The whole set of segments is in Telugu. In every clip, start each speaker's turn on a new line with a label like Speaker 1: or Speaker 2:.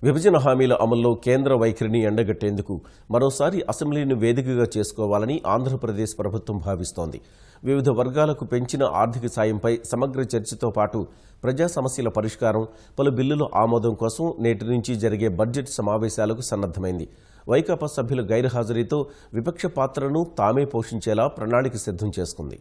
Speaker 1: విభజన హామీల అమల్లో కేంద్ర వైఖరిని ఎండగట్టేందుకు మరోసారి అసెంబ్లీని వేదికగా చేసుకోవాలని ఆంధ్రప్రదేశ్ ప్రభుత్వం భావిస్తోంది. వివిధ వర్గాలకు పెంచిన ఆర్థిక సాయంపై సమగ్ర చర్చతో పాటు ప్రజా సమస్యల పరిష్కారం, పలు బిల్లుల ఆమోదం కోసం నేటి నుంచి జరిగే బడ్జెట్ సమావేశాలకు సన్నద్దమైంది. వైకాపా సభ్యుల గైర్హాజరీతో విపక్ష పాత్రను తామే పోషించేలా ప్రణాళిక సిద్ధం చేసుకుంది.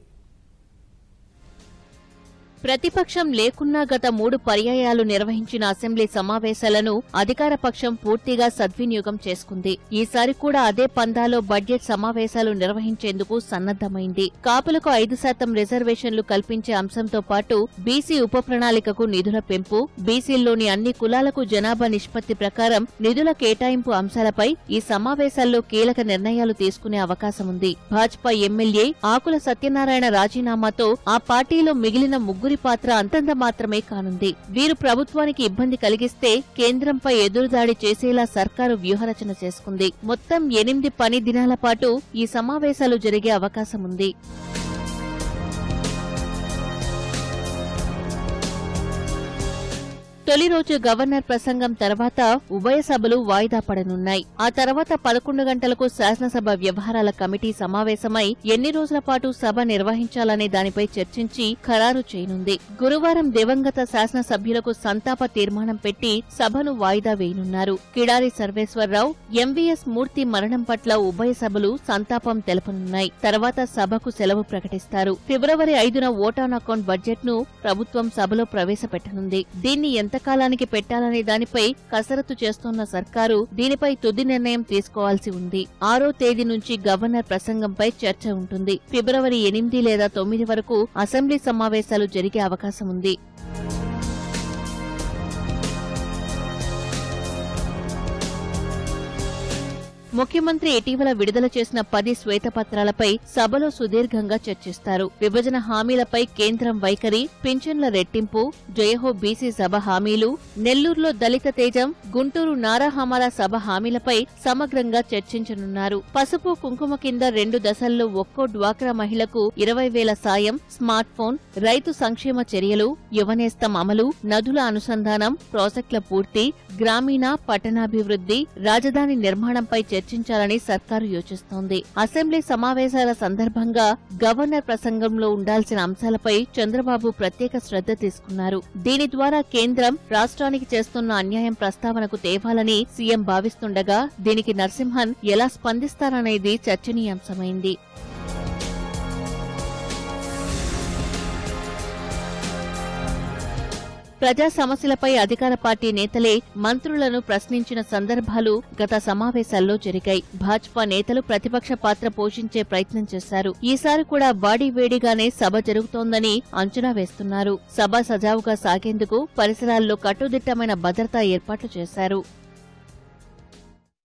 Speaker 2: ప్రతిపక్షం లేకున్నా గత 3 పర్యాయాలు నిర్వహించిన అసెంబ్లీ సమావేశాలను అధికార పక్షం పూర్తిగా సద్వినియోగం చేసుకుంది. ఈసారి కూడా అదే పందాలో బడ్జెట్ సమావేశాలు నిర్వహించేందుకు సన్నద్దమైంది. కాపులకు 5% రిజర్వేషన్లు కల్పించే అంశంతో పాటు బీసీ ఉప ప్రణాళికకు నిధుల పెంపు, బీసీల్లోని అన్ని కులాలకు జనాభా నిష్పత్తి ప్రకారం నిధుల కేటాయింపు అంశాలపై ఈ సమావేశాల్లో కీలక నిర్ణయాలు తీసుకునే అవకాశముంది. భాజపా ఎమ్మెల్యే ఆకుల సత్యనారాయణ రాజీనామాతో ఆ పార్టీలో మిగిలిన ముగ్గురి పాత్ర అంతంత మాత్రమే కానుంది. వీరు ప్రభుత్వానికి ఇబ్బంది కలిగిస్తే కేంద్రంపై ఎదురుదాడి చేసేలా సర్కారు వ్యూహరచన చేసుకుంది. మొత్తం 8 పని దినాల పాటు ఈ సమావేశాలు జరిగే అవకాశముంది. తొలి రోజు గవర్నర్ ప్రసంగం తర్వాత ఉభయ సభలు వాయిదా పడనున్నాయి. ఆ తర్వాత 11 గంటలకు శాసనసభ వ్యవహారాల కమిటీ సమావేశమై ఎన్ని రోజుల పాటు సభ నిర్వహించాలనే దానిపై చర్చించి ఖరారు చేయనుంది. గురువారం దివంగత శాసనసభ్యులకు సంతాప తీర్మానం పెట్టి సభను వాయిదా వేయనున్నారు. కిడారి సర్వేశ్వరరావు, ఎంవీఎస్ మూర్తి మరణం పట్ల ఉభయ సభలు సంతాపం తెలపనున్నాయి. తర్వాత సభకు సెలవు ప్రకటిస్తారు. ఫిబ్రవరి 5న ఓట్ ఆన్ అకౌంట్ బడ్జెట్ ను ప్రభుత్వం సభలో ప్రవేశపెట్టనుంది. దీన్ని ఎంతకాలానికి పెట్టాలనే దానిపై కసరత్తు చేస్తోన్న సర్కారు దీనిపై తుది నిర్ణయం తీసుకోవాల్సి ఉంది. 6వ తేదీ నుంచి గవర్నర్ ప్రసంగంపై చర్చ ఉంటుంది. ఫిబ్రవరి 8 లేదా 9 వరకు అసెంబ్లీ సమావేశాలు జరిగే అవకాశం ఉంది. ముఖ్యమంత్రి ఇటీవల విడుదల చేసిన 10 శ్వేతపత్రాలపై సభలో సుదీర్ఘంగా చర్చిస్తారు. విభజన హామీలపై కేంద్రం వైఖరి, పింఛన్ల రెట్టింపు, జయహో బీసీ సభ హామీలు, నెల్లూరులో దళిత తేజం, గుంటూరు నారాహమారా సభ హామీలపై సమగ్రంగా చర్చించనున్నారు. పసుపు కుంకుమ కింద 2 దశల్లో ఒక్కో డ్వాక్రా మహిళకు 20,000 సాయం, స్మార్ట్ ఫోన్, రైతు సంక్షేమ చర్యలు, యువనేస్తం అమలు, నదుల అనుసంధానం, ప్రాజెక్టుల పూర్తి, గ్రామీణ పట్టణాభివృద్ధి, రాజధాని నిర్మాణంపై చర్చించాలని సర్కారు యోచిస్తోంది. అసెంబ్లీ సమావేశాల సందర్భంగా గవర్నర్ ప్రసంగంలో ఉండాల్సిన అంశాలపై చంద్రబాబు ప్రత్యేక శ్రద్ధ తీసుకున్నారు. దీని ద్వారా కేంద్రం రాష్ట్రానికి చేస్తున్న అన్యాయం ప్రస్తావనకు తేవాలని సీఎం భావిస్తుండగా దీనికి నరసింహన్ ఎలా స్పందిస్తారనేది చర్చనీయాంశమైంది. ప్రజా సమస్యలపై అధికార పార్టీ నేతలే మంత్రులను ప్రశ్నించిన సందర్భాలు గత సమావేశాల్లో జరిగాయి. భాజపా నేతలు ప్రతిపక్ష పాత్ర పోషించే ప్రయత్నం చేశారు. ఈసారి కూడా వాడివేడిగానే సభ జరుగుతోందని అంచనా వేస్తున్నారు. సభ సజావుగా సాగేందుకు పరిసరాల్లో కట్టుదిట్టమైన భద్రతా ఏర్పాట్లు చేశారు.